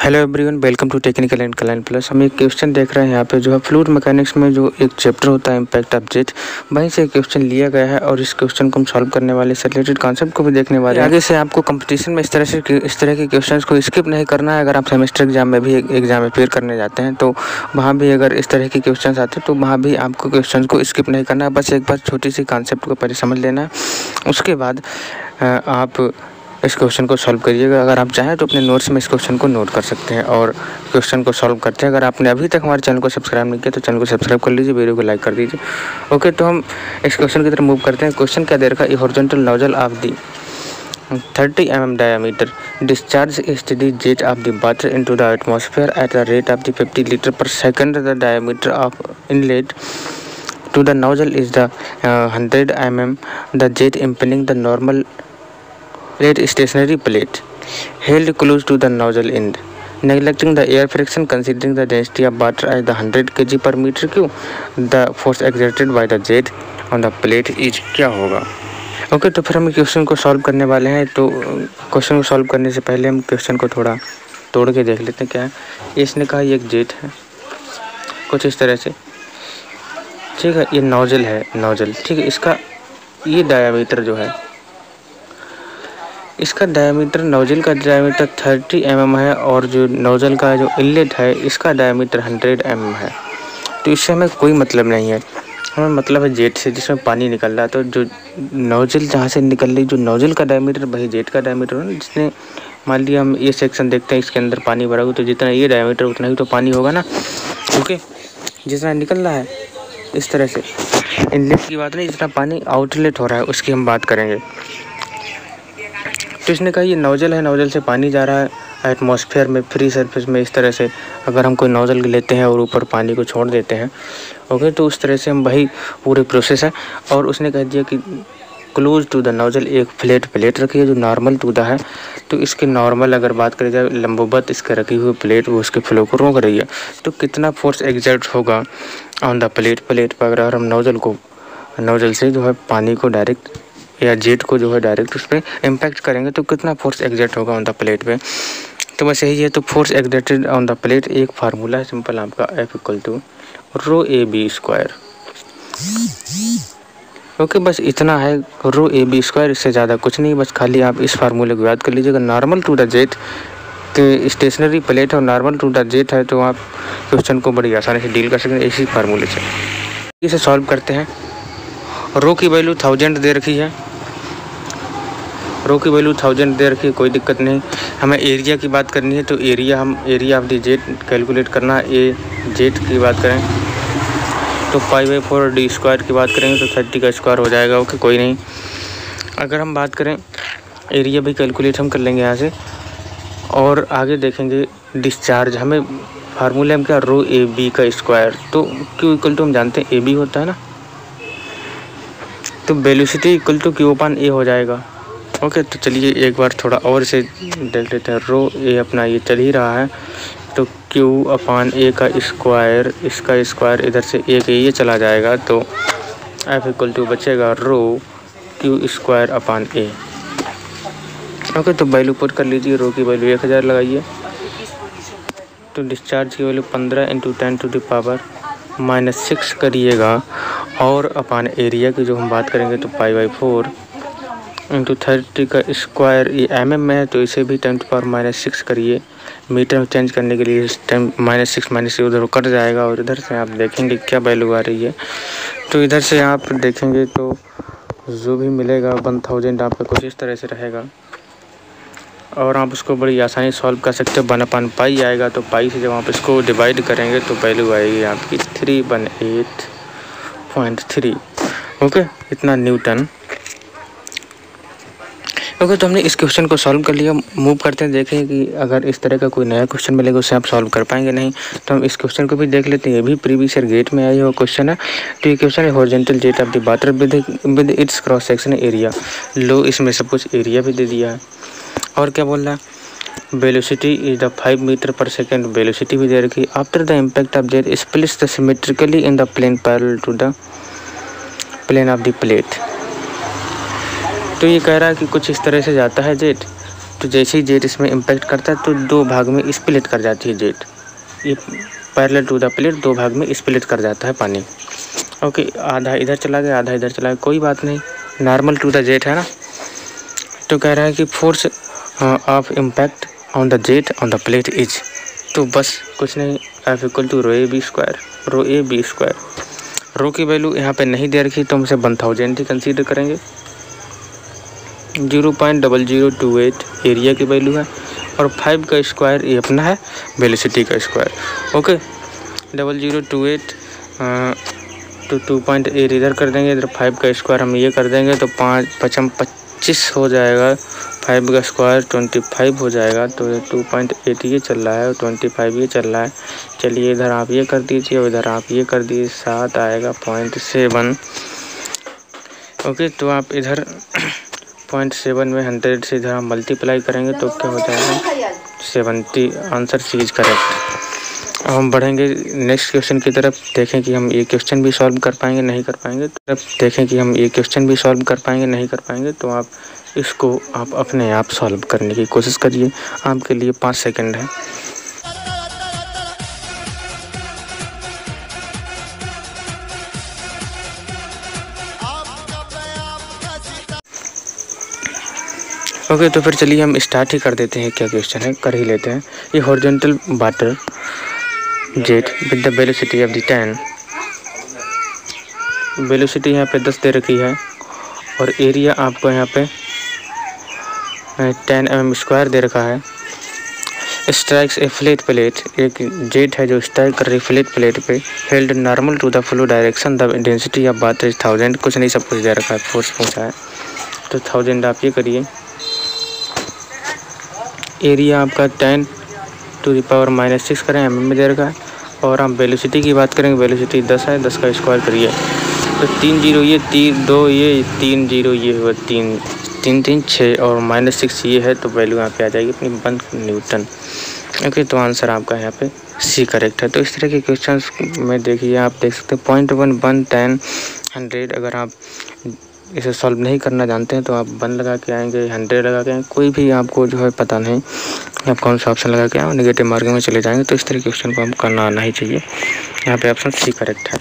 Hello everyone, welcome to technical and कलाइन plus. हम एक क्वेश्चन देख रहे हैं यहाँ पे, जो है फ्लूइड मैकेनिक्स में जो एक चैप्टर होता है इम्पैक्ट ऑफ जेट, वहीं से क्वेश्चन लिया गया है और इस क्वेश्चन को हम सॉल्व करने वाले से रिलेटेड कॉन्सेप्ट को भी देखने वाले हैं। आगे से आपको कंपटीशन में इस तरह के क्वेश्चन को स्किप नहीं करना है। अगर आप सेमेस्टर एग्जाम में भी एग्जाम अपेयर करने जाते हैं तो वहाँ भी अगर इस तरह के क्वेश्चन आते हैं तो वहाँ भी आपको क्वेश्चन को स्किप नहीं करना है। बस एक बार छोटी सी कॉन्सेप्ट को पहले समझ लेना है, उसके बाद आप इस क्वेश्चन को सॉल्व करिएगा। अगर आप चाहें तो अपने नोट्स में इस क्वेश्चन को नोट कर सकते हैं और क्वेश्चन को सॉल्व करते हैं। अगर आपने अभी तक हमारे चैनल को सब्सक्राइब नहीं किया तो चैनल को सब्सक्राइब कर लीजिए, वीडियो को लाइक कर दीजिए। ओके, तो हम इस क्वेश्चन की तरफ मूव करते हैं। क्वेश्चन क्या दे रखा है, horizontal nozzle of the 30 mm diameter discharge a steady jet of the water into the atmosphere at the rate of the 50 liter per second. The diameter of inlet to the nozzle is the 100 mm. The jet impelling the normal plate stationary plate held close to the nozzle end, neglecting the air friction, considering the density of water as the 100 kg per meter cube. The force exerted by the jet on the plate is क्या होगा। Okay, तो फिर हम question को solve करने वाले हैं। तो क्वेश्चन को सॉल्व करने से पहले हम क्वेश्चन को थोड़ा तोड़ के देख लेते हैं क्या है। इसने कहा ये एक जेट है कुछ इस तरह से, ठीक है। ये नोजल है, नोजल, ठीक है। इसका ये डायामीटर जो है, इसका डायमीटर, नोजल का डायमीटर 30 mm है और जो नोजल का जो इनलेट है इसका डायमीटर 100 mm है। तो इससे हमें कोई मतलब नहीं है, हमें मतलब है जेट से जिसमें पानी निकल रहा है। तो जो नोजल जहाँ से निकल रही, जो नोजल का डायमीटर वही जेट का डायमीटर है। जिसने मान लिया हम ये सेक्शन देखते हैं, इसके अंदर पानी भरा हुआ, तो जितना ये डायमीटर उतना ही तो पानी होगा ना। ओके, जितना निकल रहा है इस तरह से, इनलेट की बात नहीं, जितना पानी आउटलेट हो रहा है उसकी हम बात करेंगे। तो इसने कहा ये नोजल है, नोजल से पानी जा रहा है एटमॉस्फेयर में, फ्री सरफेस में। इस तरह से अगर हम कोई नोजल लेते हैं और ऊपर पानी को छोड़ देते हैं, ओके, तो उस तरह से हम वही पूरे प्रोसेस है। और उसने कह दिया कि क्लोज टू द नोजल एक फ्लैट प्लेट रखी है जो नॉर्मल टू द है। तो इसके नॉर्मल अगर बात करी जाए, लंबवत इसके रखी हुई प्लेट वो उसके फ्लो को रोक रही है। तो कितना फोर्स एग्जर्ट होगा ऑन द प्लेट पर अगर हम नोजल से जो है पानी को डायरेक्ट या जेट को जो है डायरेक्ट उस पर इम्पैक्ट करेंगे तो कितना फोर्स एग्जर्ट होगा ऑन द प्लेट पे। तो बस यही है। तो force exerted on the plate एक फार्मूला है सिंपल आपका, F = ρ(a)b²। ओके, बस इतना है, ρ(a)b²। इससे ज़्यादा कुछ नहीं, बस खाली आप इस फार्मूले को याद कर लीजिएगा। नॉर्मल टू द जेट के स्टेशनरी प्लेट है और नॉर्मल टू द जेट है, तो आप क्वेश्चन को बड़ी आसानी से डील कर सकते हैं इसी फार्मूले से। इसे सॉल्व करते हैं। रो की वैल्यू 1000 दे रखी है, रो की वैल्यू 1000 दे रखी है, कोई दिक्कत नहीं। हमें एरिया की बात करनी है, तो area of the jet calculate करना। ए जेट की बात करें तो π/4d² की बात करेंगे तो 30 का स्क्वायर हो जाएगा। ओके, कोई नहीं। अगर हम बात करें एरिया भी कैलकुलेट हम कर लेंगे यहाँ से, और आगे देखेंगे डिस्चार्ज। हमें फार्मूले में क्या, ρ(a)b²। तो Q = हम जानते हैं AB होता है ना, तो वेलोसिटी = Q/A हो जाएगा। ओके, तो चलिए एक बार थोड़ा और से देख लेते हैं। ρ(a) अपना ये चल ही रहा है, तो Q/A का स्क्वायर, इसका स्क्वायर इधर से एक ये चला जाएगा, तो F = बचेगा ρQ²/A। ओके, तो वैल्यू पुट कर लीजिए। रो की वैल्यू 1000 लगाइए, तो डिस्चार्ज की वैल्यू 15 × 10⁻⁻⁶ करिएगा, और अपान एरिया की जो हम बात करेंगे तो π/4 × 30 का स्क्वायर। ये mm में है तो इसे भी 10⁻⁻⁶ करिए। मीटर में चेंज करने के लिए 10⁻⁻⁻ उधर कट जाएगा, और इधर से आप देखेंगे क्या वैल्यू आ रही है। तो इधर से आप देखेंगे तो जो भी मिलेगा 1000 आपका कुछ इस तरह से रहेगा, और आप उसको बड़ी आसानी सॉल्व कर सकते हो। 1/π आएगा, तो पाई से जब आप इसको डिवाइड करेंगे तो वैल्यू आएगी आपकी 318.3। ओके, इतना न्यूटन। ओके, तो हमने इस क्वेश्चन को सॉल्व कर लिया। मूव करते हैं, देखें कि अगर इस तरह का कोई नया क्वेश्चन मिलेगा उससे आप सॉल्व कर पाएंगे नहीं। तो हम इस क्वेश्चन को भी देख लेते हैं। ये भी प्रीवियस ईयर गेट में आया हुआ क्वेश्चन है। तो ये क्वेश्चन है horizontal jet of the water with its cross section area. लो, इसमें सब कुछ एरिया भी दे दिया है। और क्या बोल रहा है, velocity is the 5 metre per second velocity भी दे रखी। After the impact of jet splits the symmetrically in the plane parallel to the plane of the plate. तो ये कह रहा है कि कुछ इस तरह से जाता है जेट, तो जैसे ही जेट इसमें इम्पैक्ट करता है तो दो भाग में स्प्लिट कर जाती है जेट। ये पैरेलल टू द प्लेट दो भाग में स्प्लिट कर जाता है पानी। ओके, आधा इधर चला गया आधा इधर चला गया, कोई बात नहीं, नॉर्मल टू द जेट है ना। तो कह रहा है कि force of impact on the jet on the plate is, तो बस कुछ नहीं, F equal to rho A B square. Rho की वैल्यू यहाँ पे नहीं दे रखी तो हम इसे 1000 ही कंसीडर करेंगे। 0.0028 एरिया की वैल्यू है और 5 का स्क्वायर ये अपना है वेलोसिटी का स्क्वायर। ओके, 0028 तो 2.8 इधर कर देंगे, इधर 5 का स्क्वायर हम ये कर देंगे तो 25 हो जाएगा, 5 का स्क्वायर 25 हो जाएगा। तो 2.8 ये चल रहा है और 25 ये चल रहा है। चलिए इधर आप ये कर दीजिए और इधर आप ये कर दीजिए, 7 आएगा 0.7। ओके, तो आप इधर 0.7 में 100 से इधर हम मल्टीप्लाई करेंगे तो क्या हो जाएगा 70। Answer C is correct. अब हम बढ़ेंगे नेक्स्ट क्वेश्चन की तरफ, देखें कि हम ये क्वेश्चन भी सॉल्व कर पाएंगे नहीं कर पाएंगे। तो आप इसको आप अपने आप सॉल्व करने की कोशिश करिए, आपके लिए 5 सेकंड है। ओके, तो फिर चलिए हम स्टार्ट ही कर देते हैं। क्या क्वेश्चन है कर ही लेते हैं। ये horizontal water jet with the velocity of the 10, velocity यहाँ पे 10 दे रखी है और एरिया आपको यहाँ पे 10 mm स्क्वायर दे रखा है। स्ट्राइक्स ए फ्लैट प्लेट, एक जेट है जो स्ट्राइक कर रही फ्लैट प्लेट पे, held normal to the flow direction, the density of water is 1000। कुछ नहीं, सब कुछ दे रखा है, फोर्स पूछा है तो 1000 आप ये करिए। एरिया आपका 10 टू द पावर -6 करें, mm में दे रखा है। और हम वेलोसिटी की बात करेंगे, वेलोसिटी 10 है, 10 का स्क्वायर करिए तो 3 0 ये 3 2 ये 3 0 ये हुआ 3 3 3 6 और -6 ये है, तो वैल्यू यहाँ पे आ जाएगी अपनी 1 न्यूटन। ओके, तो आंसर आपका यहाँ पे सी करेक्ट है। तो इस तरह के क्वेश्चंस में देखिए आप देख सकते हैं 0.1 1 10 100। अगर आप इसे सॉल्व नहीं करना जानते हैं तो आप 1 लगा के आएंगे, 100 लगा के आएंगे, कोई भी आपको जो है पता नहीं आप कौन सा ऑप्शन लगा के आए, नेगेटिव मार्किंग में चले जाएंगे। तो इस तरह के क्वेश्चन को हम करना आना ही चाहिए। यहाँ पे ऑप्शन सी करेक्ट है।